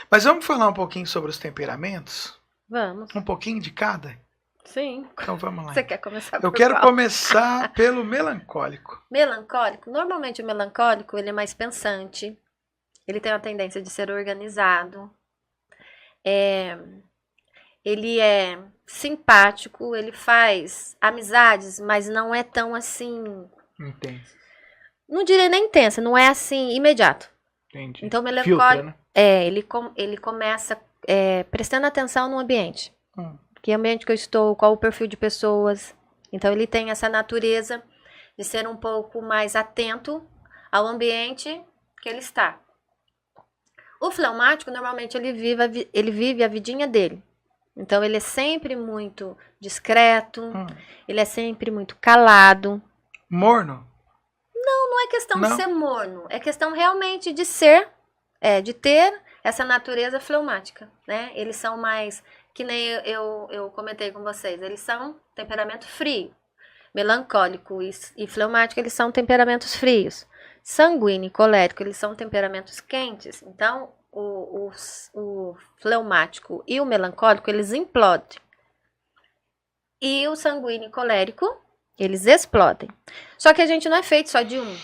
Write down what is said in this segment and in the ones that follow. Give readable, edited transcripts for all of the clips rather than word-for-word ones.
Mas vamos falar um pouquinho sobre os temperamentos? Vamos. Um pouquinho de cada? Sim. Então vamos lá. Você quer começar Eu por quero qual? começar pelo melancólico. Melancólico? Normalmente o melancólico, ele é mais pensante. Ele tem uma tendência de ser organizado. Ele é simpático, ele faz amizades, mas não é tão assim, Intenso. não diria nem intensa, não é assim imediato. Entendi. Então o Filtra, melancólico, né? ele começa prestando atenção no ambiente. Hum. Que ambiente que eu estou, qual o perfil de pessoas. Então ele tem essa natureza de ser um pouco mais atento ao ambiente que ele está. O fleumático, normalmente, ele vive a vidinha dele. Então ele é sempre muito discreto, ele é sempre muito calado. Morno? Não é questão de Não. ser morno, é questão realmente de ser, de ter essa natureza fleumática, né? Eles são mais, que nem eu comentei com vocês, eles são temperamento frio. Melancólico e fleumático, eles são temperamentos frios. Sanguíneo e colérico, eles são temperamentos quentes. Então, o fleumático e o melancólico, eles implodem. E o sanguíneo e colérico, eles explodem. Só que a gente não é feito só de um.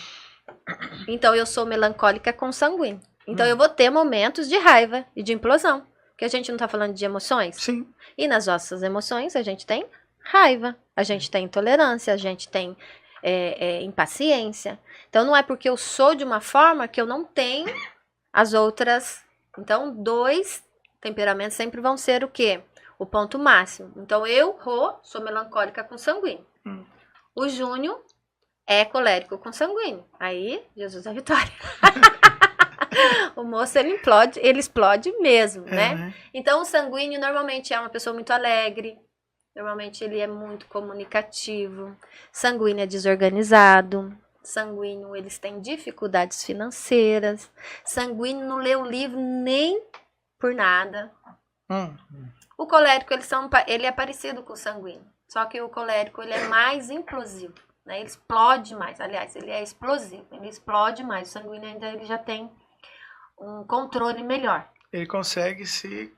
Então, eu sou melancólica com sanguíneo. Então, eu vou ter momentos de raiva e de implosão. Porque a gente não está falando de emoções? Sim. E nas nossas emoções, a gente tem raiva, a gente tem intolerância, a gente tem impaciência. Então, não é porque eu sou de uma forma que eu não tenho as outras. Então, 2 temperamentos sempre vão ser o quê? O ponto máximo. Então, eu, Rô, sou melancólica com sanguíneo. O Júnior é colérico com sanguíneo. Aí, Jesus é a vitória. O moço, ele explode mesmo, né? Então, o sanguíneo normalmente é uma pessoa muito alegre. Normalmente ele é muito comunicativo. Sanguíneo é desorganizado. Sanguíneo, eles têm dificuldades financeiras. Sanguíneo não lê o livro nem por nada. O colérico, ele é parecido com o sanguíneo. Só que o colérico, ele é mais implosivo. Né? Ele explode mais. Aliás, ele é explosivo. Ele explode mais. O sanguíneo ainda ele já tem um controle melhor. Ele consegue se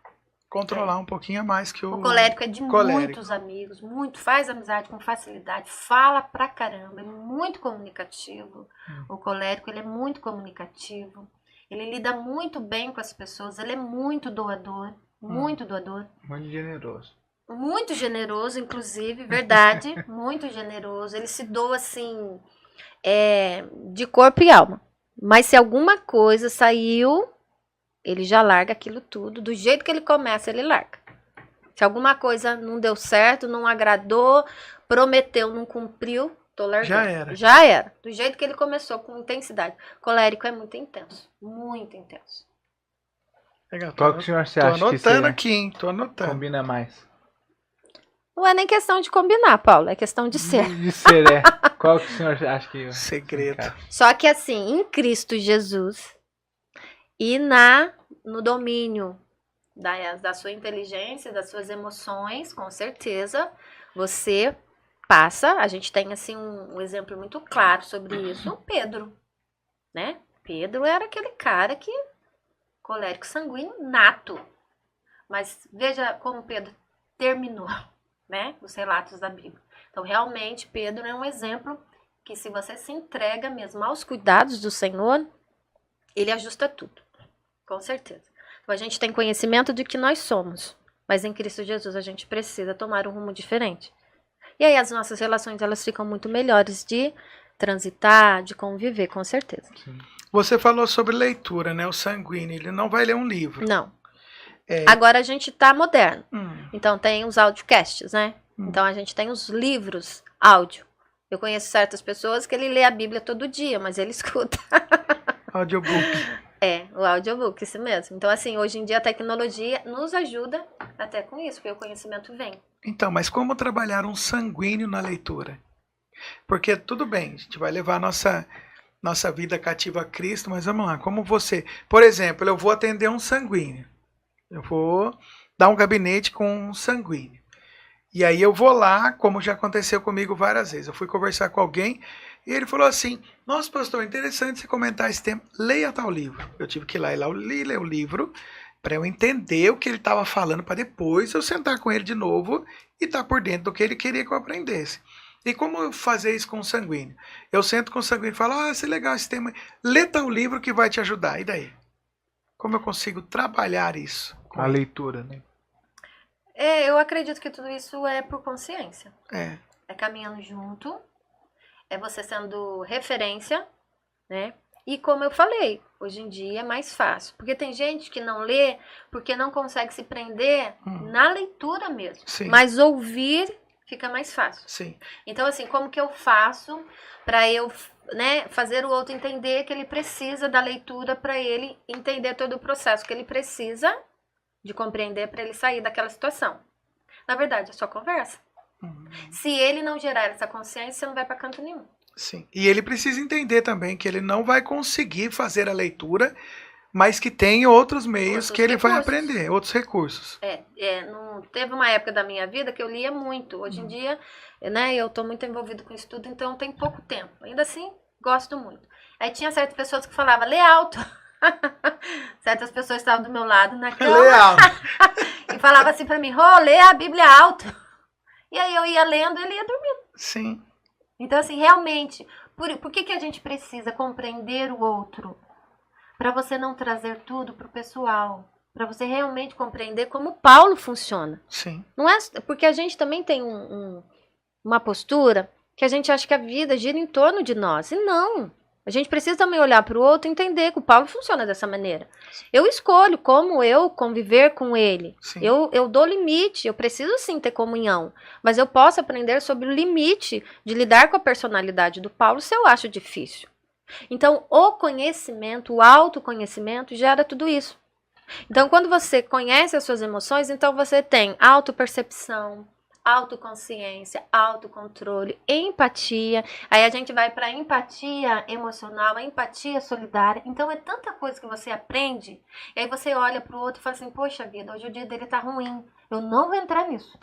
controlar um pouquinho a mais que o colérico é de colérico. Muitos amigos, faz amizade com facilidade, fala pra caramba, é muito comunicativo. O colérico, ele é muito comunicativo. Ele lida muito bem com as pessoas, ele é muito doador, muito doador. Muito generoso. Muito generoso, inclusive, verdade, muito generoso. Ele se doa, assim, de corpo e alma. Mas se alguma coisa saiu, ele já larga aquilo tudo. Do jeito que ele começa, ele larga. Se alguma coisa não deu certo, não agradou, prometeu, não cumpriu, tô largando. Já era. Do jeito que ele começou, com intensidade. Colérico é muito intenso. Muito intenso. Legal, Qual que o senhor acha que Tô anotando aqui, hein? Tô anotando. Combina mais? Não é nem questão de combinar, Paulo. É questão de ser. De ser, Qual que o senhor acha que... Segredo. Só que assim, em Cristo Jesus e no domínio da sua inteligência, das suas emoções, com certeza, você passa. A gente tem assim um exemplo muito claro sobre isso. Pedro, né? Pedro era aquele cara que colérico sanguíneo nato. Mas veja como Pedro terminou, né? Os relatos da Bíblia. Então, realmente, Pedro é um exemplo que, se você se entrega mesmo aos cuidados do Senhor, ele ajusta tudo. Com certeza. Então, a gente tem conhecimento de que nós somos. Mas em Cristo Jesus, a gente precisa tomar um rumo diferente. E aí, as nossas relações, elas ficam muito melhores de transitar, de conviver, com certeza. Sim. Você falou sobre leitura, né? O sanguíneo, ele não vai ler um livro. Não. Agora a gente tá moderno. Então tem os audiocasts, né? Então a gente tem os livros áudio. Eu conheço certas pessoas que ele lê a Bíblia todo dia, mas ele escuta. Audiobook. O audiobook, isso mesmo. Então assim, hoje em dia a tecnologia nos ajuda até com isso, porque o conhecimento vem. Então, mas como trabalhar um sanguíneo na leitura? Porque tudo bem, a gente vai levar a nossa vida cativa a Cristo, mas vamos lá, como você... Por exemplo, eu vou atender um sanguíneo. Eu vou dar um gabinete com um sanguíneo. E aí eu vou lá, como já aconteceu comigo várias vezes. Eu fui conversar com alguém e ele falou assim: nossa, pastor, interessante você comentar esse tema. Leia tal livro. Eu tive que ir lá e ler o livro. para eu entender o que ele estava falando, para depois eu sentar com ele de novo e estar por dentro do que ele queria que eu aprendesse. E como fazer isso com o sanguíneo? Eu sento com o sanguíneo e falo, isso é legal esse tema. Lê tal livro que vai te ajudar. E daí? Como eu consigo trabalhar isso? A leitura, né? Eu acredito que tudo isso é por consciência. É. É caminhando junto, é você sendo referência, né? E como eu falei, hoje em dia é mais fácil. Porque tem gente que não lê porque não consegue se prender na leitura mesmo. Sim. Mas ouvir fica mais fácil. Sim. Então, assim, como que eu faço para eu, né, fazer o outro entender que ele precisa da leitura para ele entender todo o processo que ele precisa de compreender para ele sair daquela situação? Na verdade, é só conversa. Se ele não gerar essa consciência, você não vai para canto nenhum. Sim. E ele precisa entender também que ele não vai conseguir fazer a leitura, mas que tem outros meios que ele vai aprender, outros recursos. Teve uma época da minha vida que eu lia muito. Hoje em dia, né, eu estou muito envolvido com estudo, então tem pouco tempo. Ainda assim, gosto muito. Aí tinha certas pessoas que falavam, lê alto. Certas pessoas estavam do meu lado na cama. Lê alto. E falava assim para mim, lê a Bíblia alto. E aí eu ia lendo e ele ia dormindo. Sim. Então, assim, realmente, por que a gente precisa compreender o outro? Para você não trazer tudo para o pessoal. Para você realmente compreender como Paulo funciona. Sim. Não é porque a gente também tem uma postura que a gente acha que a vida gira em torno de nós. E não. A gente precisa também olhar para o outro e entender que o Paulo funciona dessa maneira. Eu escolho como eu conviver com ele. Eu dou limite, eu preciso sim ter comunhão. Mas eu posso aprender sobre o limite de lidar com a personalidade do Paulo se eu acho difícil. Então, o conhecimento, o autoconhecimento gera tudo isso. Então, quando você conhece as suas emoções, então você tem autopercepção, autoconsciência, autocontrole, empatia. Aí a gente vai para a empatia emocional, a empatia solidária. Então, é tanta coisa que você aprende. E aí você olha para o outro e fala assim, poxa vida, hoje o dia dele tá ruim. Eu não vou entrar nisso.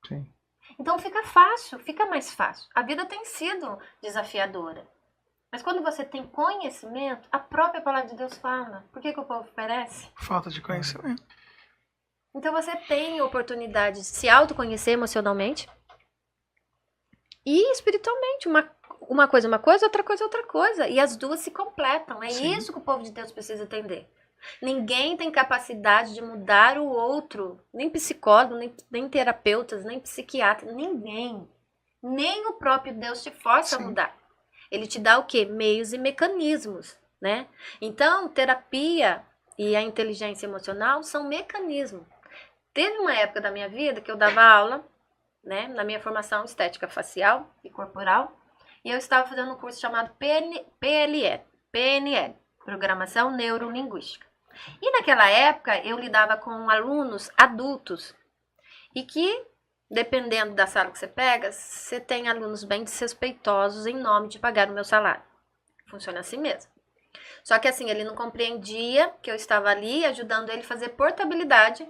Sim. Então, fica fácil, fica mais fácil. A vida tem sido desafiadora. Mas quando você tem conhecimento, a própria palavra de Deus fala. Por que o povo perece? Falta de conhecimento. Então você tem oportunidade de se autoconhecer emocionalmente e espiritualmente. Uma coisa é uma coisa, outra coisa é outra coisa. E as duas se completam. É isso que o povo de Deus precisa entender. Ninguém tem capacidade de mudar o outro. Nem psicólogo, nem terapeutas, nem psiquiatra. Ninguém. Nem o próprio Deus te força a mudar. Ele te dá o quê? Meios e mecanismos, né? Então, terapia e a inteligência emocional são mecanismos. Teve uma época da minha vida que eu dava aula, né, na minha formação estética facial e corporal, e eu estava fazendo um curso chamado PNL, Programação Neurolinguística. E naquela época eu lidava com alunos adultos e que, dependendo da sala que você pega, você tem alunos bem desrespeitosos em nome de pagar o meu salário. Funciona assim mesmo. Só que assim, ele não compreendia que eu estava ali ajudando ele a fazer portabilidade.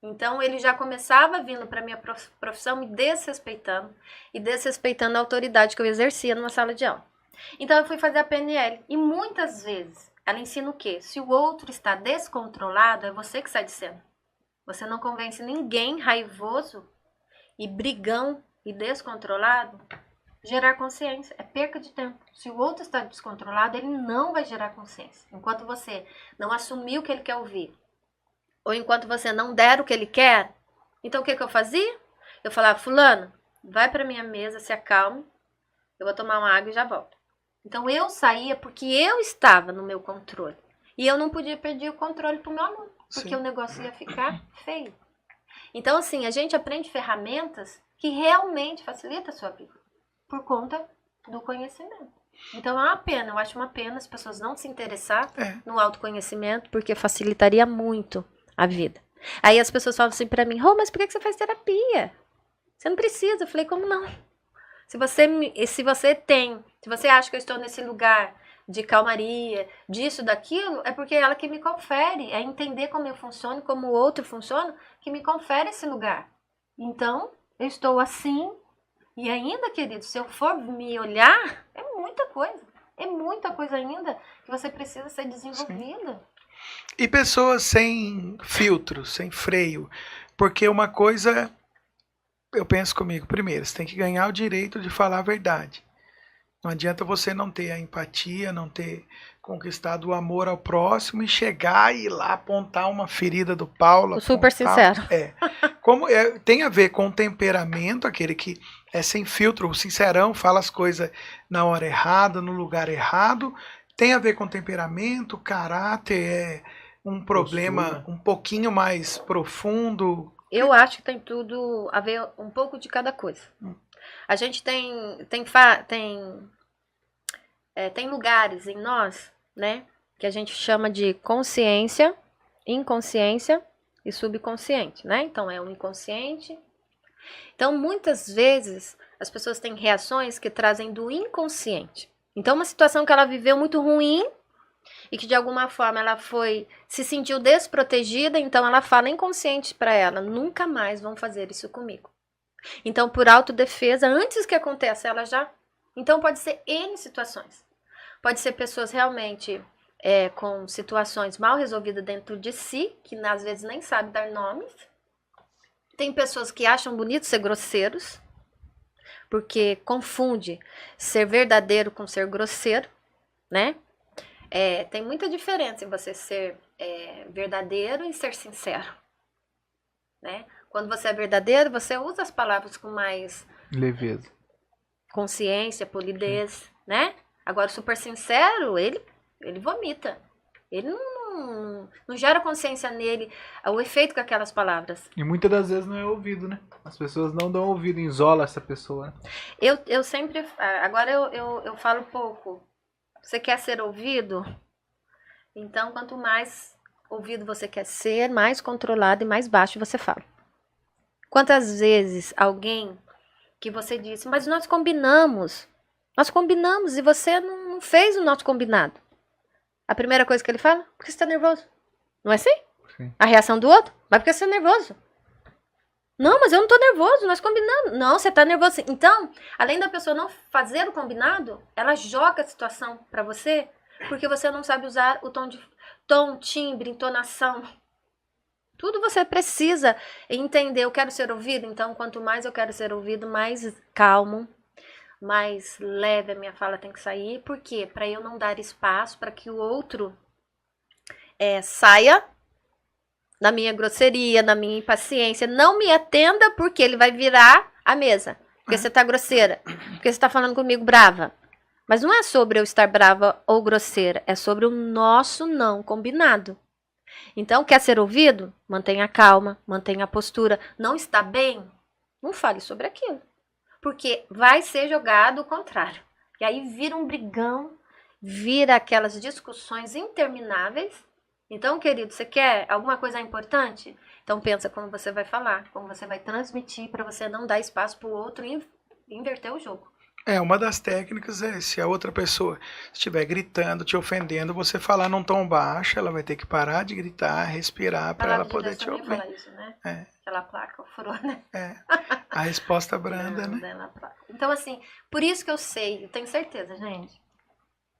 Então, ele já começava vindo para a minha profissão me desrespeitando e desrespeitando a autoridade que eu exercia numa sala de aula. Então, eu fui fazer a PNL. E muitas vezes, ela ensina o quê? Se o outro está descontrolado, é você que sai de cena. Você não convence ninguém raivoso e brigão e descontrolado gerar consciência. É perca de tempo. Se o outro está descontrolado, ele não vai gerar consciência. Enquanto você não assumir o que ele quer ouvir, ou enquanto você não der o que ele quer, então o que eu fazia? Eu falava, fulano, vai para minha mesa, se acalme, eu vou tomar uma água e já volto. Então eu saía porque eu estava no meu controle. E eu não podia perder o controle para o meu aluno, porque o negócio ia ficar feio. Então, assim, a gente aprende ferramentas que realmente facilitam a sua vida, por conta do conhecimento. Então é uma pena, eu acho uma pena as pessoas não se interessar no autoconhecimento, porque facilitaria muito a vida. Aí as pessoas falam assim pra mim, mas por que você faz terapia? Você não precisa. Eu falei, como não? Se você acha que eu estou nesse lugar de calmaria, disso, daquilo, é porque é ela que me confere, é entender como eu funciono, como o outro funciona, que me confere esse lugar. Então, eu estou assim, e ainda, querido, se eu for me olhar, é muita coisa ainda que você precisa ser desenvolvida. E pessoas sem filtro, sem freio. Porque uma coisa, eu penso comigo, primeiro, você tem que ganhar o direito de falar a verdade. Não adianta você não ter a empatia, não ter conquistado o amor ao próximo e chegar e ir lá apontar uma ferida do Paulo. O super sincero. Tem a ver com o temperamento, aquele que é sem filtro, o sincerão, fala as coisas na hora errada, no lugar errado. Tem a ver com temperamento, caráter, um problema um pouquinho mais profundo. Eu acho que tem tudo a ver um pouco de cada coisa. A gente tem lugares em nós, né, que a gente chama de consciência, inconsciência e subconsciente, né? Então é o inconsciente. Então muitas vezes as pessoas têm reações que trazem do inconsciente. Então uma situação que ela viveu muito ruim e que de alguma forma ela se sentiu desprotegida, então ela fala inconsciente para ela, nunca mais vão fazer isso comigo. Então por autodefesa, antes que aconteça, ela já... Então pode ser N situações. Pode ser pessoas realmente com situações mal resolvidas dentro de si, que às vezes nem sabe dar nomes. Tem pessoas que acham bonito ser grosseiros, porque confunde ser verdadeiro com ser grosseiro, né? Tem muita diferença em você ser verdadeiro e ser sincero, né? Quando você é verdadeiro, você usa as palavras com mais leveza, consciência, polidez, né? Agora, o super sincero, ele vomita. Ele não gera consciência nele, o efeito com aquelas palavras. E muitas das vezes não é ouvido, né? As pessoas não dão ouvido, isola essa pessoa. Né? Eu sempre... Agora eu falo pouco. Você quer ser ouvido? Então, quanto mais ouvido você quer ser, mais controlado e mais baixo você fala. Quantas vezes alguém que você disse, mas nós combinamos e você não fez o nosso combinado. A primeira coisa que ele fala, porque você está nervoso. Não é assim? Sim. A reação do outro, mas porque você é nervoso. Não, mas eu não estou nervoso, nós combinamos. Não, você está nervoso sim. Então, além da pessoa não fazer o combinado, ela joga a situação para você, porque você não sabe usar o tom, timbre, entonação. Tudo você precisa entender. Eu quero ser ouvido, então quanto mais eu quero ser ouvido, mais calmo, mais leve a minha fala tem que sair. Por quê? Para eu não dar espaço para que o outro saia da minha grosseria, da minha impaciência. Não me atenda porque ele vai virar a mesa. Porque você tá grosseira. Porque você tá falando comigo brava. Mas não é sobre eu estar brava ou grosseira. É sobre o nosso não combinado. Então, quer ser ouvido? Mantenha a calma, mantenha a postura. Não está bem? Não fale sobre aquilo. Porque vai ser jogado o contrário. E aí vira um brigão, vira aquelas discussões intermináveis. Então, querido, você quer alguma coisa importante? Então pensa como você vai falar, como você vai transmitir para você não dar espaço para o outro e inverter o jogo. Uma das técnicas é, se a outra pessoa estiver gritando, te ofendendo, você falar num tom baixo, ela vai ter que parar de gritar, respirar para ela poder te ouvir. Fala isso, né? Aquela placa furou, né? A resposta branda, né? Então, assim, por isso que eu tenho certeza, gente,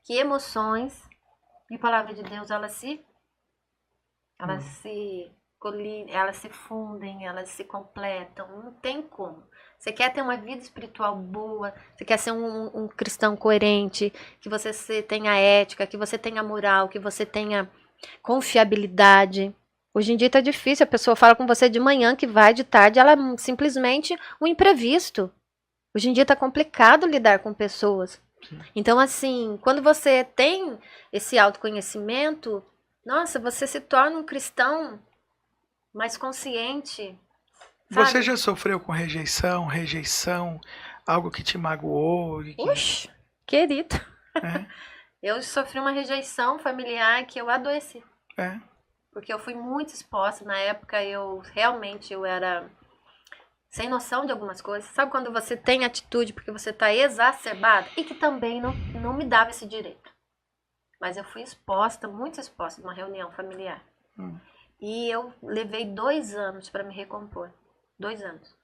que emoções e palavra de Deus, elas se colinam, elas se fundem, elas se completam, não tem como. Você quer ter uma vida espiritual boa, você quer ser um cristão coerente, que você tenha ética, que você tenha moral, que você tenha confiabilidade. Hoje em dia tá difícil, a pessoa fala com você de manhã que vai de tarde, ela é simplesmente um imprevisto. Hoje em dia tá complicado lidar com pessoas. Sim. Então, assim, quando você tem esse autoconhecimento, nossa, você se torna um cristão mais consciente. Sabe? Você já sofreu com rejeição, algo que te magoou? Oxe, querido. Eu sofri uma rejeição familiar que eu adoeci. Porque eu fui muito exposta. Na época, eu era sem noção de algumas coisas. Sabe quando você tem atitude porque você está exacerbada? E que também não me dava esse direito. Mas eu fui muito exposta numa reunião familiar. E eu levei 2 anos para me recompor. 2 anos.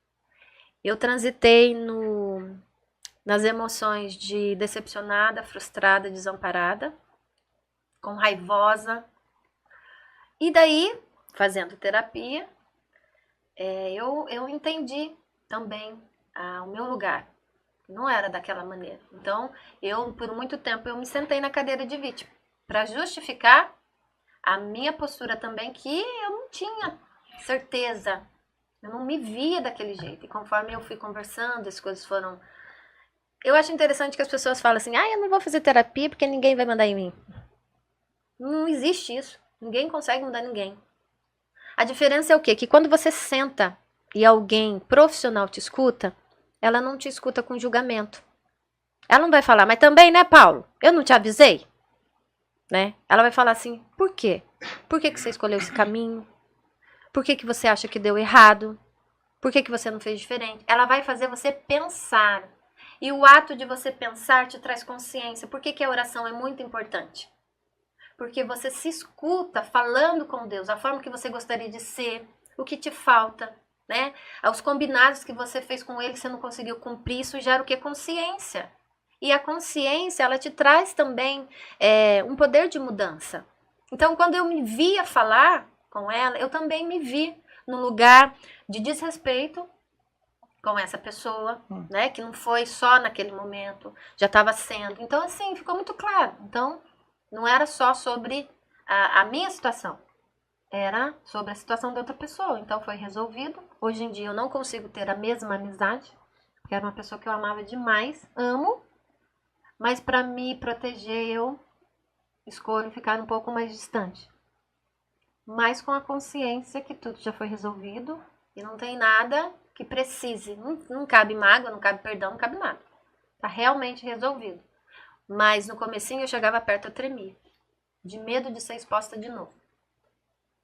Eu transitei nas emoções de decepcionada, frustrada, desamparada, com raivosa, E daí, fazendo terapia, eu entendi também o meu lugar. Não era daquela maneira. Então, por muito tempo, eu me sentei na cadeira de vítima para justificar a minha postura também, que eu não tinha certeza. Eu não me via daquele jeito. E conforme eu fui conversando, as coisas foram... Eu acho interessante que as pessoas falam assim, eu não vou fazer terapia porque ninguém vai mandar em mim. Não existe isso. Ninguém consegue mudar ninguém. A diferença é o quê? Que quando você senta e alguém profissional te escuta, ela não te escuta com julgamento. Ela não vai falar, mas também, né, Paulo? Eu não te avisei? Né? Ela vai falar assim, por quê? Por que você escolheu esse caminho? Por que você acha que deu errado? Por que você não fez diferente? Ela vai fazer você pensar. E o ato de você pensar te traz consciência. Por que a oração é muito importante? Porque você se escuta falando com Deus, a forma que você gostaria de ser, o que te falta, né? Os combinados que você fez com Ele que você não conseguiu cumprir, isso gera o que? Consciência. E a consciência, ela te traz também um poder de mudança. Então, quando eu me via falar com ela, eu também me vi num lugar de desrespeito com essa pessoa, né? Que não foi só naquele momento, já estava sendo. Então, assim, ficou muito claro. Então, não era só sobre a minha situação, era sobre a situação de outra pessoa. Então, foi resolvido. Hoje em dia, eu não consigo ter a mesma amizade, porque era uma pessoa que eu amava demais, amo, mas para me proteger, eu escolho ficar um pouco mais distante. Mas com a consciência que tudo já foi resolvido e não tem nada que precise. Não cabe mágoa, não cabe perdão, não cabe nada. Tá realmente resolvido. Mas no comecinho eu chegava perto, eu tremia. De medo de ser exposta de novo.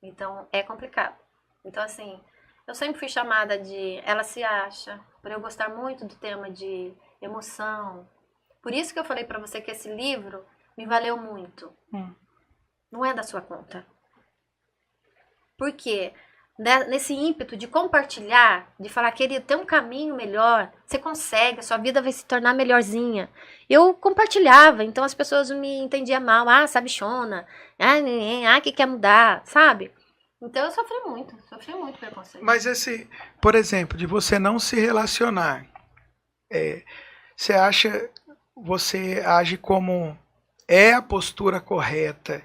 Então é complicado. Então assim, eu sempre fui chamada de ela se acha, por eu gostar muito do tema de emoção. Por isso que eu falei pra você que esse livro me valeu muito. Não é da sua conta. Porque nesse ímpeto de compartilhar, de falar, querido, tem um caminho melhor, você consegue, a sua vida vai se tornar melhorzinha. Eu compartilhava, então as pessoas me entendiam mal, sabichona, que quer mudar, sabe? Então eu sofri muito preconceito. Mas por exemplo, de você não se relacionar, você age como a postura correta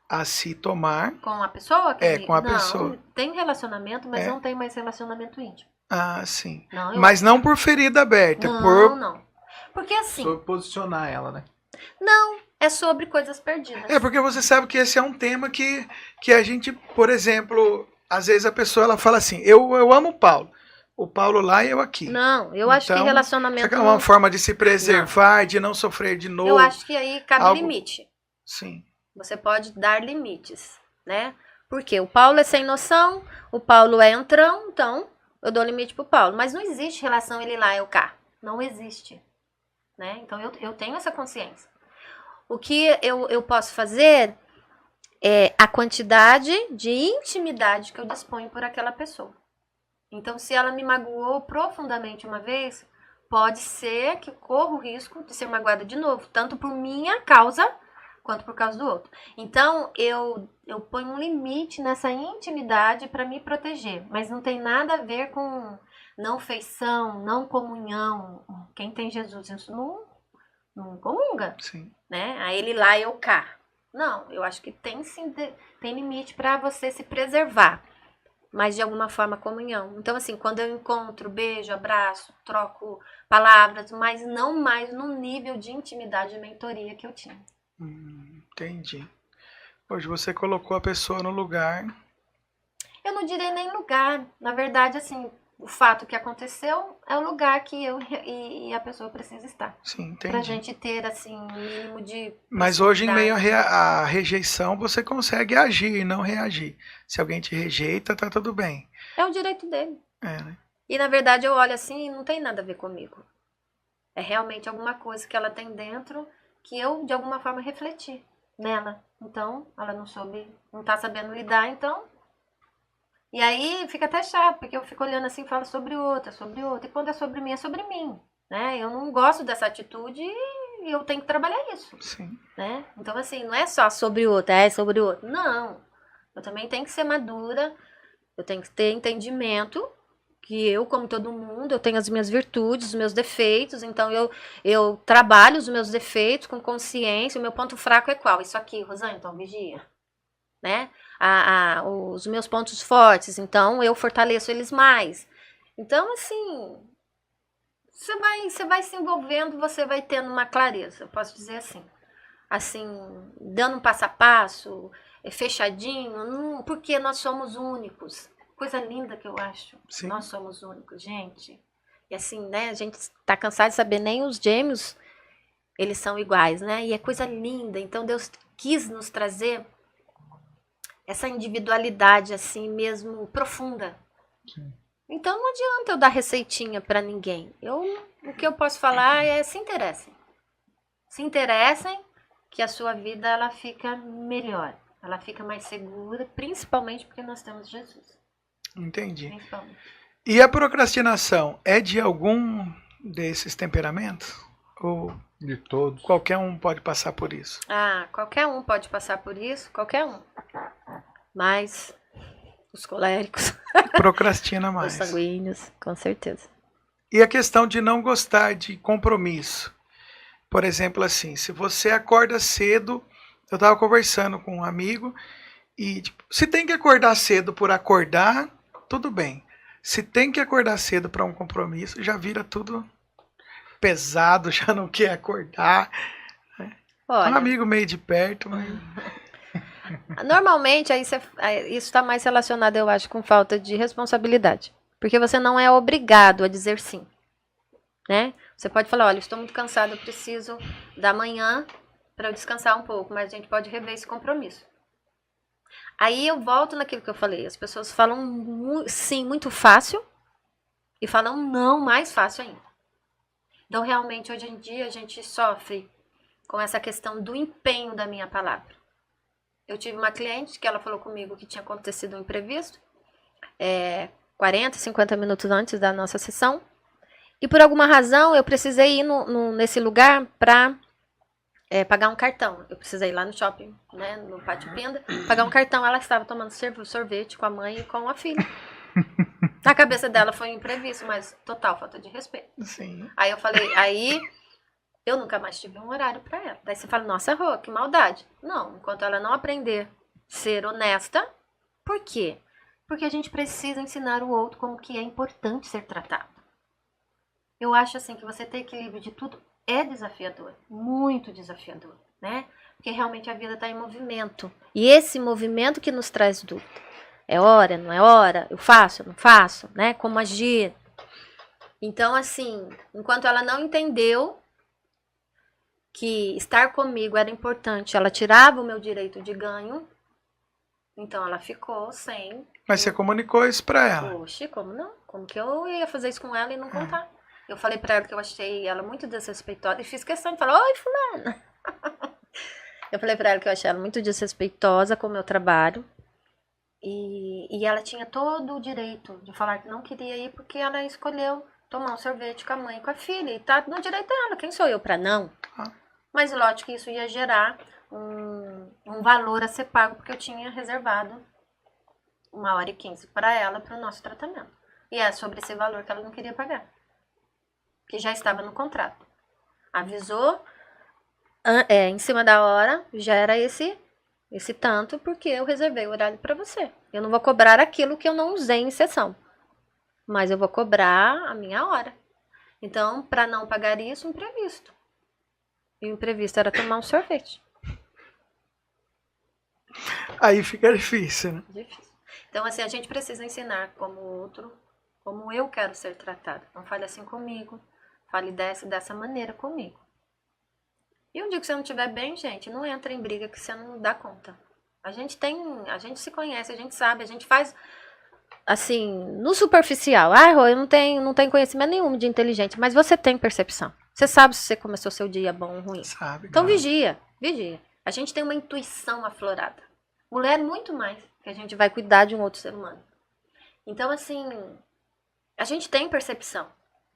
a se tomar. Com a pessoa? Com a pessoa. Não, tem relacionamento, mas não tem mais relacionamento íntimo. Sim. Não, mas não por ferida aberta. Não. Porque assim... Sobre posicionar ela, né? Não, é sobre coisas perdidas. Porque você sabe que esse é um tema que a gente, por exemplo, às vezes a pessoa ela fala assim, eu amo o Paulo. O Paulo lá e eu aqui. Não, eu acho que relacionamento... É uma forma de se preservar, de não sofrer de novo. Eu acho que aí cabe limite. Sim. Você pode dar limites, né? Porque o Paulo é sem noção, o Paulo é entrão, então eu dou limite pro Paulo. Mas não existe relação ele lá, eu cá. Não existe, né? Então eu tenho essa consciência. O que eu posso fazer é a quantidade de intimidade que eu disponho por aquela pessoa. Então, se ela me magoou profundamente uma vez, pode ser que eu corra o risco de ser magoada de novo, tanto por minha causa quanto por causa do outro. Então, eu ponho um limite nessa intimidade para me proteger, mas não tem nada a ver com não feição, não comunhão. Quem tem Jesus, isso não comunga. Sim. Né? A ele lá, eu cá. Não, eu acho que tem sim, tem limite para você se preservar, mas de alguma forma comunhão. Então, assim, quando eu encontro, beijo, abraço, troco palavras, mas não mais no nível de intimidade e mentoria que eu tinha. Entendi. Hoje você colocou a pessoa no lugar. Eu não direi nem lugar. Na verdade, assim, o fato que aconteceu é o lugar que eu e a pessoa precisa estar. Sim, entendi. Pra gente ter, assim, um mínimo de... Mas hoje, em meio à rejeição, você consegue agir e não reagir. Se alguém te rejeita, tá tudo bem. É o direito dele. Né? E, na verdade, eu olho assim e não tem nada a ver comigo. É realmente alguma coisa que ela tem dentro que eu, de alguma forma, refleti nela. Então, ela não tá sabendo lidar, então... E aí fica até chato, porque eu fico olhando assim e falo sobre outra. E quando é sobre mim, né? Eu não gosto dessa atitude e eu tenho que trabalhar isso. Sim. Né? Então, assim, não é só sobre outra, é sobre outro. Não. Eu também tenho que ser madura, eu tenho que ter entendimento que eu, como todo mundo, eu tenho as minhas virtudes, os meus defeitos, então eu trabalho os meus defeitos com consciência, o meu ponto fraco é qual? Isso aqui, Rosane, então vigia, né? Os meus pontos fortes, então eu fortaleço eles mais. Então, assim, você vai se envolvendo, você vai tendo uma clareza, eu posso dizer assim. Assim, dando um passo a passo, fechadinho, porque nós somos únicos. Coisa linda que eu acho. Sim. Nós somos únicos, gente. E assim, né, a gente tá cansado de saber, nem os gêmeos, eles são iguais, né? E é coisa linda. Então Deus quis nos trazer essa individualidade assim mesmo profunda. Sim. Então não adianta eu dar receitinha para ninguém. O que eu posso falar é se interessem. Se interessem que a sua vida ela fica melhor. Ela fica mais segura, principalmente porque nós temos Jesus. Entendi. Principalmente. E a procrastinação é de algum desses temperamentos? Ou De todos. qualquer um pode passar por isso? Ah, qualquer um pode passar por isso, qualquer um. Mas os coléricos, Procrastina os mais. sanguíneos, com certeza. E a questão de não gostar de compromisso. Por exemplo, assim, se você acorda cedo, eu estava conversando com um amigo e tipo, se tem que acordar cedo por acordar, tudo bem. Se tem que acordar cedo para um compromisso, já vira tudo pesado, já não quer acordar. Um Olha, amigo meio de perto, mas normalmente isso está mais relacionado, eu acho, com falta de responsabilidade. Porque você não é obrigado a dizer sim. Né? Você pode falar, olha, estou muito cansado, eu preciso da manhã para eu descansar um pouco, mas a gente pode rever esse compromisso. Aí eu volto naquilo que eu falei, as pessoas falam sim muito fácil e falam não mais fácil ainda. Então realmente hoje em dia a gente sofre com essa questão do empenho da minha palavra. Eu tive uma cliente que ela falou comigo que tinha acontecido um imprevisto, 40, 50 minutos antes da nossa sessão. E por alguma razão eu precisei ir nesse lugar para pagar um cartão. Eu precisei ir lá no shopping, né, no Pátio Pinda, pagar um cartão. Ela estava tomando sorvete com a mãe e com a filha. Na cabeça dela foi um imprevisto, mas total falta de respeito. sim. Aí eu falei, eu nunca mais tive um horário para ela. Daí você fala, nossa, Rô, que maldade. Não, enquanto ela não aprender a ser honesta. Por quê? Porque a gente precisa ensinar o outro como que é importante ser tratado. Eu acho assim que você ter equilíbrio de tudo é desafiador, muito desafiador, né? Porque realmente a vida está em movimento. E esse movimento que nos traz dúvida. É hora, não é hora? Eu faço, não faço, né? Como agir? Então, assim, enquanto ela não entendeu que estar comigo era importante, ela tirava o meu direito de ganho, então ela ficou sem. Mas você comunicou isso para ela? Oxe, como não? Como que eu ia fazer isso com ela e não contar? Eu falei pra ela que eu achei ela muito desrespeitosa e fiz questão de falar, oi, fulana. Eu falei pra ela que eu achei ela muito desrespeitosa com o meu trabalho. E ela tinha todo o direito de falar que não queria ir porque ela escolheu tomar um sorvete com a mãe e com a filha. E tá no direito dela. Quem sou eu pra não? Mas lógico que isso ia gerar um valor a ser pago porque eu tinha reservado 1h15 para ela, para o nosso tratamento. E é sobre esse valor que ela não queria pagar. Que já estava no contrato. Avisou, em cima da hora, já era esse tanto, porque eu reservei o horário para você. Eu não vou cobrar aquilo que eu não usei em sessão, mas eu vou cobrar a minha hora. Então, para não pagar isso, imprevisto. E o imprevisto era tomar um sorvete. Aí fica difícil, né? Difícil. Então, assim, a gente precisa ensinar como outro, como eu quero ser tratado. Não fale assim comigo. Fale dessa maneira comigo. E um dia que você não estiver bem, gente, não entra em briga que você não dá conta. A gente se conhece, a gente sabe, a gente faz assim, no superficial. Ah, Rô, eu não tenho conhecimento nenhum de inteligente, mas você tem percepção. Você sabe se você começou seu dia bom ou ruim. Sabe? Então claro. vigia. A gente tem uma intuição aflorada. Mulher muito mais, que a gente vai cuidar de um outro ser humano. Então, assim, a gente tem percepção.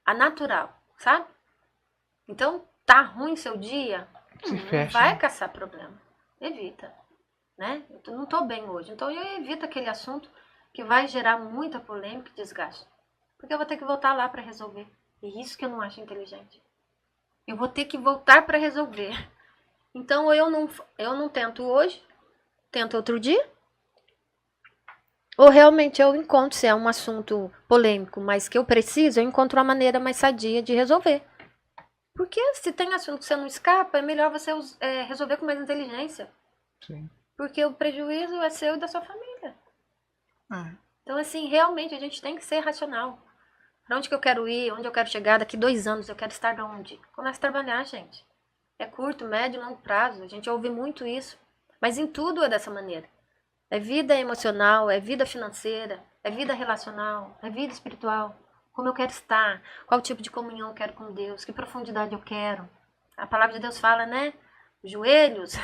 A natural. Sabe? Então, tá ruim seu dia? Se Não fecha, vai né? caçar problema. Evita. né? Eu não tô bem hoje. Então eu evito aquele assunto que vai gerar muita polêmica e desgaste. Porque eu vou ter que voltar lá para resolver. E isso que eu não acho inteligente. Eu vou ter que voltar para resolver. Então eu não tento hoje, tento outro dia. Ou realmente eu encontro, se é um assunto polêmico, mas que eu preciso, eu encontro uma maneira mais sadia de resolver. Porque se tem assunto que você não escapa, é melhor você resolver com mais inteligência. Sim. Porque o prejuízo é seu e da sua família. É. Então, assim, realmente a gente tem que ser racional. Pra onde que eu quero ir, onde eu quero chegar, daqui 2 anos eu quero estar onde? Começa a trabalhar, gente. É curto, médio, longo prazo. A gente ouve muito isso. Mas em tudo é dessa maneira. É vida emocional, é vida financeira, é vida relacional, é vida espiritual. Como eu quero estar, qual tipo de comunhão eu quero com Deus, que profundidade eu quero. A palavra de Deus fala, né? Joelhos.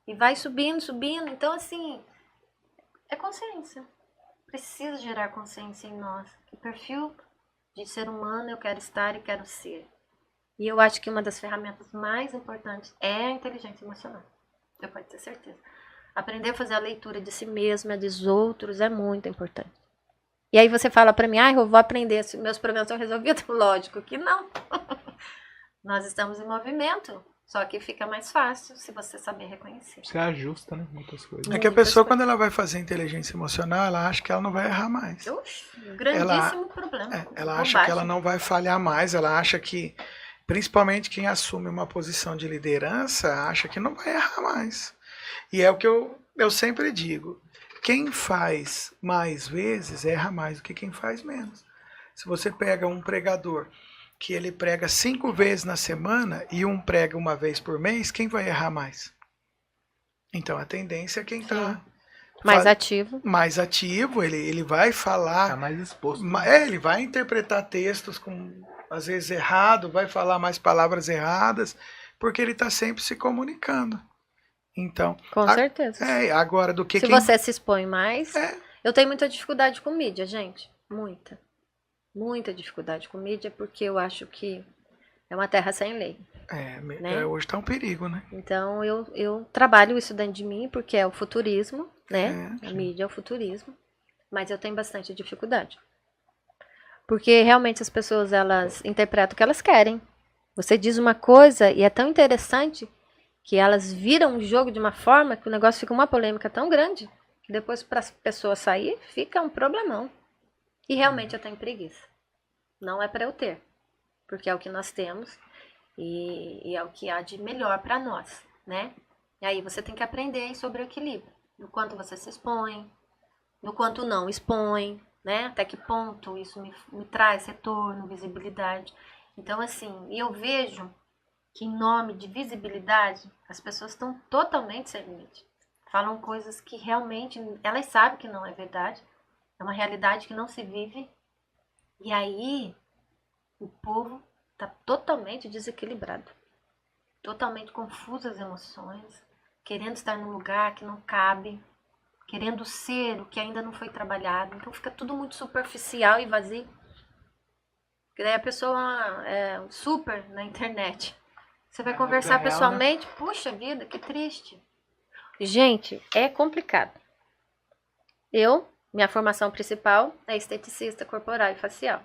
E vai subindo, subindo. Então, assim, é consciência. Precisa gerar consciência em nós. Que perfil de ser humano eu quero estar e quero ser. E eu acho que uma das ferramentas mais importantes é a inteligência emocional. Você pode ter certeza. Aprender a fazer a leitura de si mesmo e dos outros é muito importante. E aí você fala pra mim, eu vou aprender se meus problemas estão resolvidos. Lógico que não. Nós estamos em movimento. Só que fica mais fácil se você saber reconhecer. Você ajusta, né? Muitas coisas. É que a pessoa, quando ela vai fazer inteligência emocional, ela acha que ela não vai errar mais. Oxe, grandíssimo problema. Ela acha que ela não vai falhar mais, ela acha que, principalmente quem assume uma posição de liderança, acha que não vai errar mais. E é o que eu sempre digo, quem faz mais vezes erra mais do que quem faz menos. Se você pega um pregador que ele prega 5 vezes na semana e um prega uma vez por mês, quem vai errar mais? Então a tendência é quem está mais ativo. Mais ativo, ele vai falar. Está mais exposto. Ele vai interpretar textos às vezes errado, vai falar mais palavras erradas, porque ele está sempre se comunicando. Então, com certeza. Agora do que se você se expõe mais, eu tenho muita dificuldade com mídia, gente, muita dificuldade com mídia, porque eu acho que é uma terra sem lei. Né? Hoje está um perigo, né? Então eu trabalho isso dentro de mim, porque é o futurismo, né? A mídia é o futurismo, mas eu tenho bastante dificuldade. Porque realmente as pessoas, elas interpretam o que elas querem. Você diz uma coisa e é tão interessante que elas viram o jogo de uma forma que o negócio fica uma polêmica tão grande que depois para as pessoas sair fica um problemão. E realmente eu tenho preguiça. Não é para eu ter, porque é o que nós temos e é o que há de melhor para nós, né? E aí você tem que aprender sobre o equilíbrio, no quanto você se expõe, no quanto não expõe, né? Até que ponto isso me traz retorno, visibilidade. Então, assim, eu vejo que em nome de visibilidade, as pessoas estão totalmente sem limite. Falam coisas que realmente elas sabem que não é verdade. É uma realidade que não se vive. E aí, o povo está totalmente desequilibrado. Totalmente confuso as emoções. Querendo estar num lugar que não cabe. Querendo ser o que ainda não foi trabalhado. Então fica tudo muito superficial e vazio. Porque daí a pessoa é super na internet. Você vai conversar pessoalmente, puxa vida, que triste. Gente, é complicado. Minha formação principal é esteticista corporal e facial.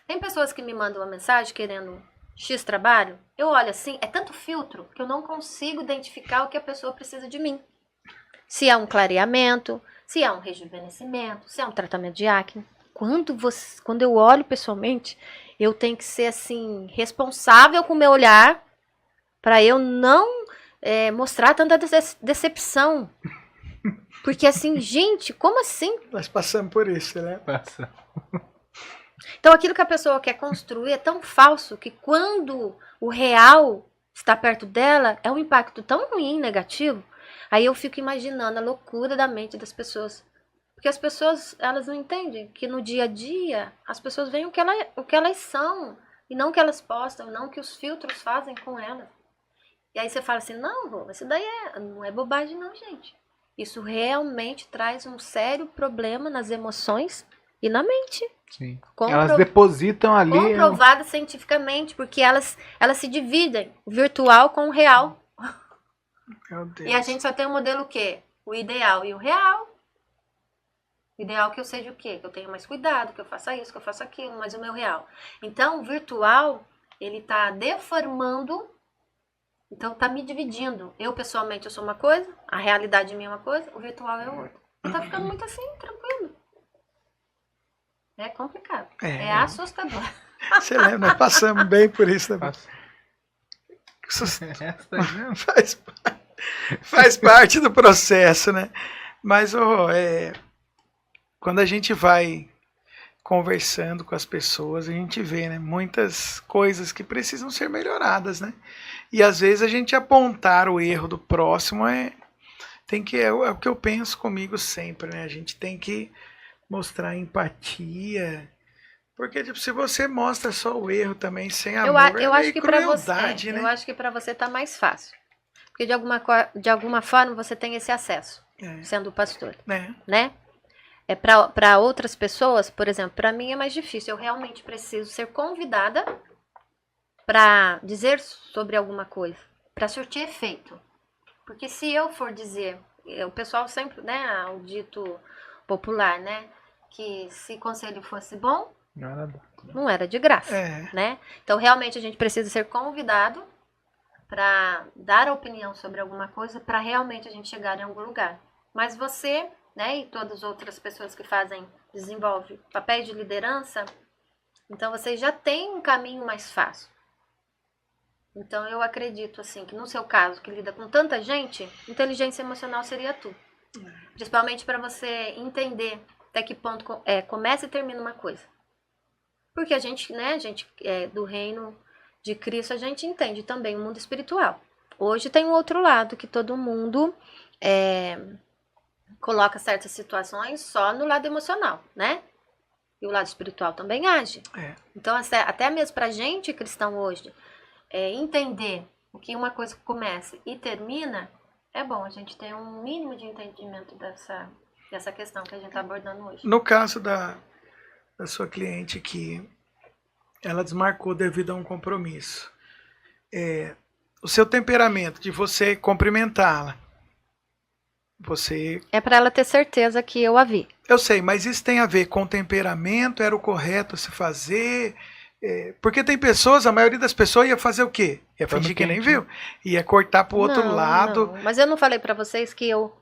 Tem pessoas que me mandam uma mensagem querendo X trabalho. Eu olho assim, é tanto filtro que eu não consigo identificar o que a pessoa precisa de mim. Se é um clareamento, se é um rejuvenescimento, se é um tratamento de acne. Quando eu olho pessoalmente, eu tenho que ser assim, responsável com o meu olhar para eu não mostrar tanta decepção. Porque assim, gente, como assim? Nós passamos por isso, né? Passa. Então aquilo que a pessoa quer construir é tão falso que quando o real está perto dela, é um impacto tão ruim, negativo. Aí eu fico imaginando a loucura da mente das pessoas. Porque as pessoas, elas não entendem que no dia a dia, as pessoas veem o que elas são. E não o que elas postam, não o que os filtros fazem com elas. E aí você fala assim, não, Rô, isso daí não é bobagem não, gente. Isso realmente traz um sério problema nas emoções e na mente. Sim. Elas depositam ali... Comprovado cientificamente, porque elas se dividem, o virtual com o real. Meu Deus. E a gente só tem o modelo o quê? O ideal e o real. O ideal é que eu seja o quê? Que eu tenha mais cuidado, que eu faça isso, que eu faça aquilo, mas o meu real. Então, o virtual, ele tá deformando, então tá me dividindo. Eu, pessoalmente, eu sou uma coisa, a realidade minha é uma coisa, o virtual é outra. E tá ficando muito assim, tranquilo. É complicado. É assustador. Você lembra, nós passamos bem por isso, né? Faz parte do processo, né? Mas quando a gente vai conversando com as pessoas, a gente vê, né, muitas coisas que precisam ser melhoradas, né? E às vezes a gente apontar o erro do próximo é o que eu penso comigo sempre, né? A gente tem que mostrar empatia. Porque tipo, se você mostra só o erro também sem amor, eu acho que para você, né? eu acho que para você tá mais fácil. Porque de alguma forma você tem esse acesso, sendo pastor, né? Para outras pessoas, por exemplo, para mim é mais difícil. Eu realmente preciso ser convidada para dizer sobre alguma coisa, para surtir efeito. Porque se eu for dizer, o pessoal sempre, né, o dito popular, né, que se conselho fosse bom, não era de graça, né? Então realmente a gente precisa ser convidado para dar opinião sobre alguma coisa, para realmente a gente chegar em algum lugar. Mas você, né, e todas as outras pessoas que desenvolvem papéis de liderança, então vocês já têm um caminho mais fácil. Então eu acredito assim que no seu caso, que lida com tanta gente, inteligência emocional seria tudo. Principalmente para você entender até que ponto começa e termina uma coisa. Porque a gente, né, do reino de Cristo, a gente entende também o mundo espiritual. Hoje tem um outro lado que todo mundo coloca certas situações só no lado emocional, né? E o lado espiritual também age. Então, até mesmo pra gente cristão hoje, entender o que uma coisa começa e termina, é bom a gente ter um mínimo de entendimento dessa questão que a gente está abordando hoje. No caso da sua cliente que ela desmarcou devido a um compromisso, o seu temperamento de você cumprimentá-la, é para ela ter certeza que eu a vi. Eu sei, mas isso tem a ver com temperamento? Era o correto se fazer? Porque tem pessoas, a maioria das pessoas ia fazer o quê? Ia fingir que nem viu. Ia cortar pro outro lado. Não. Mas eu não falei para vocês que eu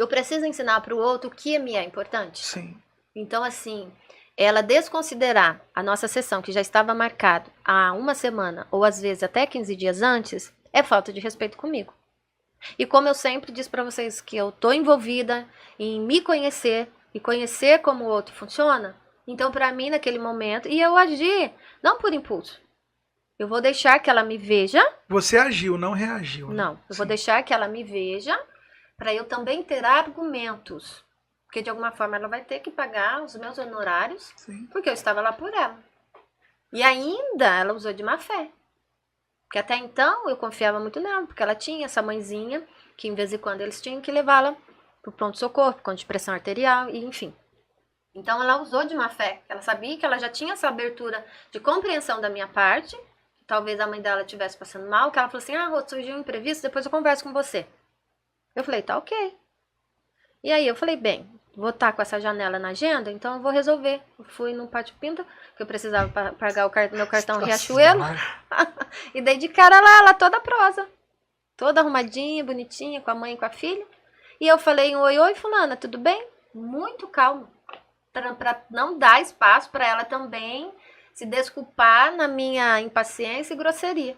preciso ensinar para o outro o que me é importante? Sim. Então, assim, ela desconsiderar a nossa sessão, que já estava marcado há uma semana, ou às vezes até 15 dias antes, é falta de respeito comigo. E como eu sempre disse para vocês que eu tô envolvida em me conhecer e conhecer como o outro funciona, então para mim naquele momento, e eu agi não por impulso. Eu vou deixar que ela me veja. Você agiu, não reagiu. Não, né? eu vou deixar que ela me veja para eu também ter argumentos. Porque de alguma forma ela vai ter que pagar os meus honorários, porque eu estava lá por ela. E ainda ela usou de má fé. Porque até então eu confiava muito nela, porque ela tinha essa mãezinha, que em vez em quando eles tinham que levá-la para o pronto-socorro, por conta de pressão arterial, e enfim. Então ela usou de má fé. Ela sabia que ela já tinha essa abertura de compreensão da minha parte, que talvez a mãe dela estivesse passando mal, que ela falou assim, Rô, surgiu um imprevisto, depois eu converso com você. Eu falei, tá ok. E aí eu falei, bem, vou estar com essa janela na agenda, então eu vou resolver. Eu fui no Pátio Pinto, que eu precisava pagar meu cartão Riachuelo. E dei de cara lá, ela toda prosa. Toda arrumadinha, bonitinha, com a mãe e com a filha. E eu falei, oi, fulana, tudo bem? Muito calmo. Para não dar espaço para ela também se desculpar na minha impaciência e grosseria.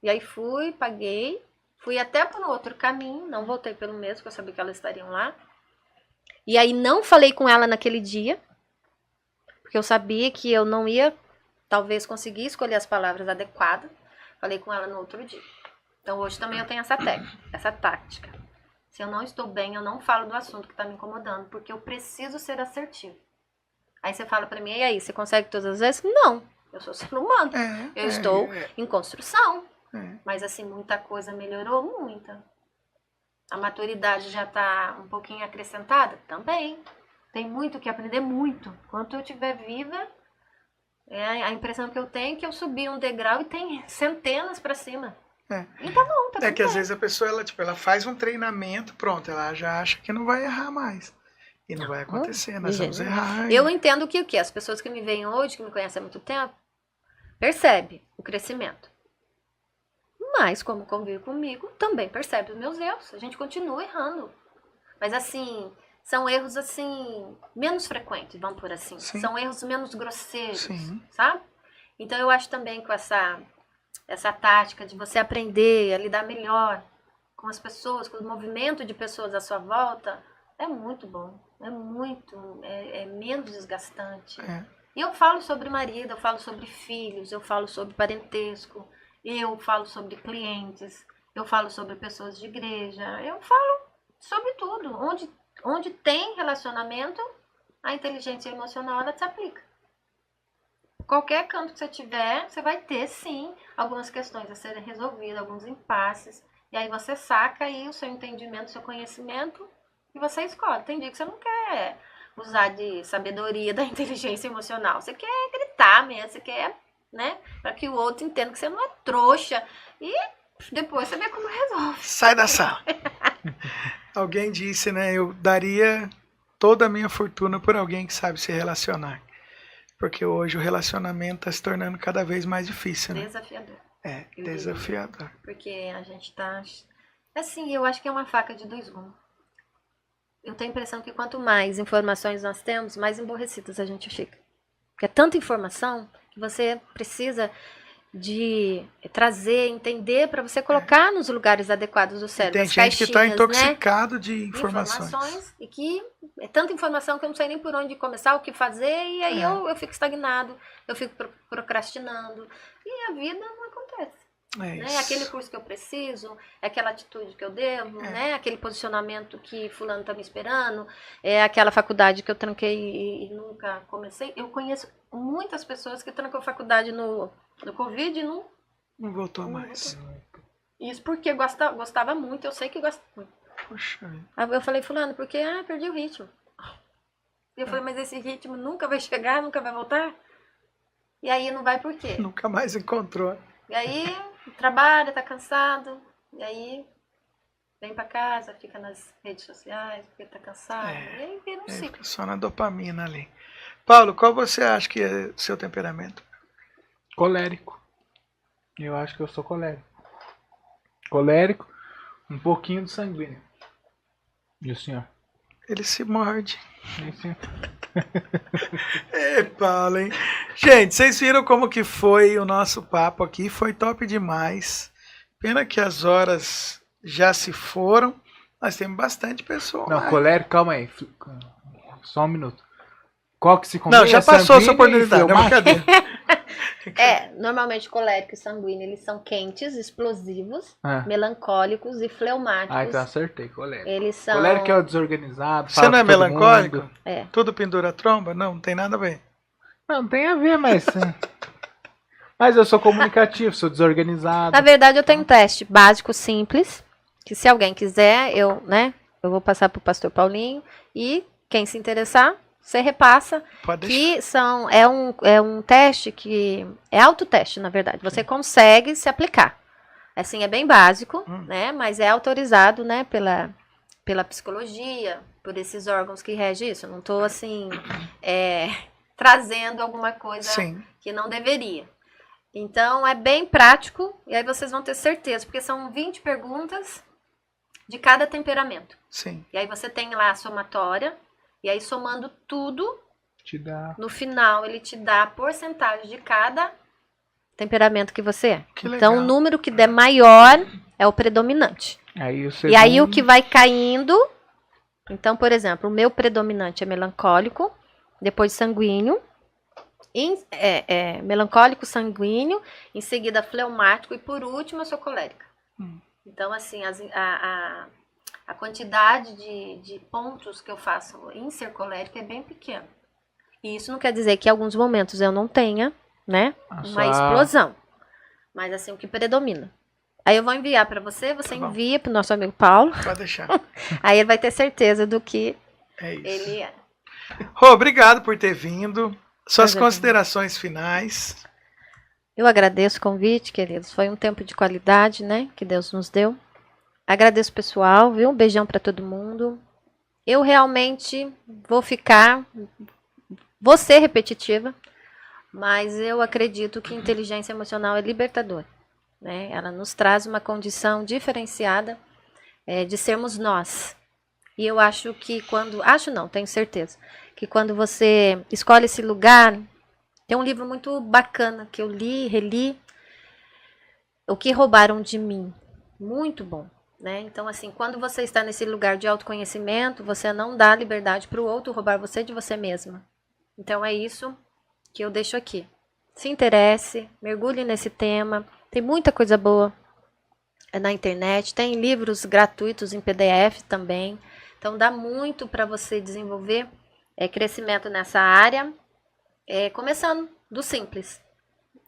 E aí fui, paguei. Fui até para um outro caminho, não voltei pelo mesmo, porque eu sabia que elas estariam lá. E aí não falei com ela naquele dia, porque eu sabia que eu não ia, talvez, conseguir escolher as palavras adequadas. Falei com ela no outro dia. Então hoje também eu tenho essa técnica, essa tática. Se eu não estou bem, eu não falo do assunto que está me incomodando, porque eu preciso ser assertivo. Aí você fala para mim, e aí, você consegue todas as vezes? Não, eu sou ser humano. Eu estou em construção. Mas assim, muita coisa melhorou, muita. A maturidade já está um pouquinho acrescentada? Também. Tem muito que aprender, muito. Enquanto eu estiver viva, a impressão que eu tenho é que eu subi um degrau e tem centenas para cima. É. E tá bom, tá É tudo que às bem. vezes a pessoa, ela faz um treinamento, pronto, ela já acha que não vai errar mais. E não vai acontecer, nós de vamos jeito errar. Eu entendo que o quê? As pessoas que me veem hoje, que me conhecem há muito tempo, percebem o crescimento. Mas, como convive comigo, também percebe os meus erros. A gente continua errando. Mas, assim, são erros, assim, menos frequentes, vamos por assim. Sim. São erros menos grosseiros, Sim. sabe? Então, eu acho também com essa tática de você aprender a lidar melhor com as pessoas, com o movimento de pessoas à sua volta, é muito bom. É menos desgastante. É. E eu falo sobre marido, eu falo sobre filhos, eu falo sobre parentesco, eu falo sobre clientes, eu falo sobre pessoas de igreja, eu falo sobre tudo. Onde tem relacionamento, a inteligência emocional ela se aplica. Qualquer canto que você tiver, você vai ter sim algumas questões a serem resolvidas, alguns impasses. E aí você saca aí o seu entendimento, o seu conhecimento e você escolhe. Tem dia que você não quer usar de sabedoria da inteligência emocional. Você quer gritar mesmo, você quer, né? Para que o outro entenda que você não é trouxa. E depois você vê como resolve. Sai da sala. Alguém disse, né? Eu daria toda a minha fortuna por alguém que sabe se relacionar. Porque hoje o relacionamento está se tornando cada vez mais difícil, né? Desafiador. É, desafiador. Porque a gente tá... Assim, eu acho que é uma faca de dois gumes. Eu tenho a impressão que quanto mais informações nós temos, mais emborrecidos a gente fica. Porque é tanta informação que você precisa de trazer, entender, para você colocar nos lugares adequados do cérebro. Tem as gente que está caixinhas, intoxicado de informações. E que é tanta informação que eu não sei nem por onde começar, o que fazer, e aí eu fico estagnado, eu fico procrastinando. E a vida não acontece. É É aquele curso que eu preciso, é aquela atitude que eu devo, né? Aquele posicionamento que fulano tá me esperando, é aquela faculdade que eu tranquei e nunca comecei. Eu conheço muitas pessoas que trancou faculdade no Covid e não voltou mais. Isso porque gostava muito, eu sei que gosta muito. Poxa. Aí eu falei, fulano, porque perdi o ritmo. E eu falei, mas esse ritmo nunca vai chegar, nunca vai voltar? E aí não vai por quê? Nunca mais encontrou. E aí trabalha, tá cansado, e aí vem pra casa, fica nas redes sociais, porque tá cansado, e aí vira um ciclo. Fica só na dopamina ali. Paulo, qual você acha que é o seu temperamento? Colérico. Eu acho que eu sou colérico. Colérico, um pouquinho de sanguíneo. E o senhor? Ele se morde. Sim. Paulo, hein? Gente, vocês viram como que foi o nosso papo aqui? Foi top demais. Pena que as horas já se foram. Nós temos bastante pessoa. Não, colérico, calma aí. Só um minuto. Qual que se combina? Não, já passou a sua oportunidade. Não, brincadeira. Normalmente colérico e sanguíneo, eles são quentes, explosivos, Ah. melancólicos e fleumáticos. Ah, então acertei, colérico. Eles são... Colérico é o desorganizado. Você fala não é com todo melancólico? mundo. É. Tudo pendura a tromba? Não tem nada a ver. Não tem a ver, mas... Mas eu sou comunicativo, sou desorganizado. Na verdade, eu tenho um teste básico, simples, que se alguém quiser, eu vou passar pro pastor Paulinho, e quem se interessar, você repassa, Pode deixar. que é um teste que é autoteste, na verdade. Você consegue se aplicar. Assim, é bem básico, né? Mas é autorizado, né, pela psicologia, por esses órgãos que regem isso. Eu não estou, assim, trazendo alguma coisa Sim. que não deveria. Então, é bem prático, e aí vocês vão ter certeza, porque são 20 perguntas de cada temperamento. Sim. E aí você tem lá a somatória, e aí somando tudo, Te dá. no final ele te dá a porcentagem de cada temperamento que você é. Que Então, legal. o número que der maior é o predominante. Aí o E aí o que vai caindo, então, por exemplo, o meu predominante é melancólico, depois sanguíneo, melancólico, sanguíneo, em seguida fleumático e por último eu sou colérica. Então, assim, a quantidade de pontos que eu faço em ser colérica é bem pequena. E isso não quer dizer que em alguns momentos eu não tenha, né, uma explosão. Mas assim, o que predomina. Aí eu vou enviar para você envia para o nosso amigo Paulo. Pode deixar. Aí ele vai ter certeza do que É isso. ele é. Rô, obrigado por ter vindo. Suas Prazer, considerações finais. Eu agradeço o convite, queridos. Foi um tempo de qualidade, né? Que Deus nos deu. Agradeço o pessoal, viu? Um beijão para todo mundo. Eu realmente vou ser repetitiva, mas eu acredito que inteligência emocional é libertadora, né? Ela nos traz uma condição diferenciada de sermos nós. E eu acho que tenho certeza, que quando você escolhe esse lugar, tem um livro muito bacana que eu li, reli, O que Roubaram de Mim. Muito bom. Né? Então, assim, quando você está nesse lugar de autoconhecimento, você não dá liberdade para o outro roubar você de você mesma. Então, é isso que eu deixo aqui. Se interesse, mergulhe nesse tema. Tem muita coisa boa na internet. Tem livros gratuitos em PDF também. Então, dá muito para você desenvolver crescimento nessa área, começando do simples.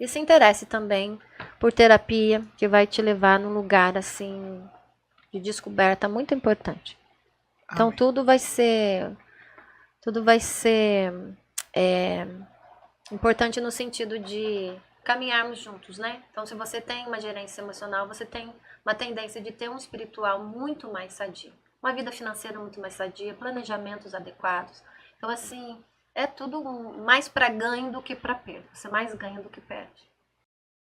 E se interesse também por terapia, que vai te levar num lugar assim de descoberta muito importante. Então Amém. tudo vai ser importante no sentido de caminharmos juntos, né? Então se você tem uma gerência emocional, você tem uma tendência de ter um espiritual muito mais sadio, uma vida financeira muito mais sadia, planejamentos adequados. Então assim, é tudo mais para ganho do que para perda. Você mais ganha do que perde.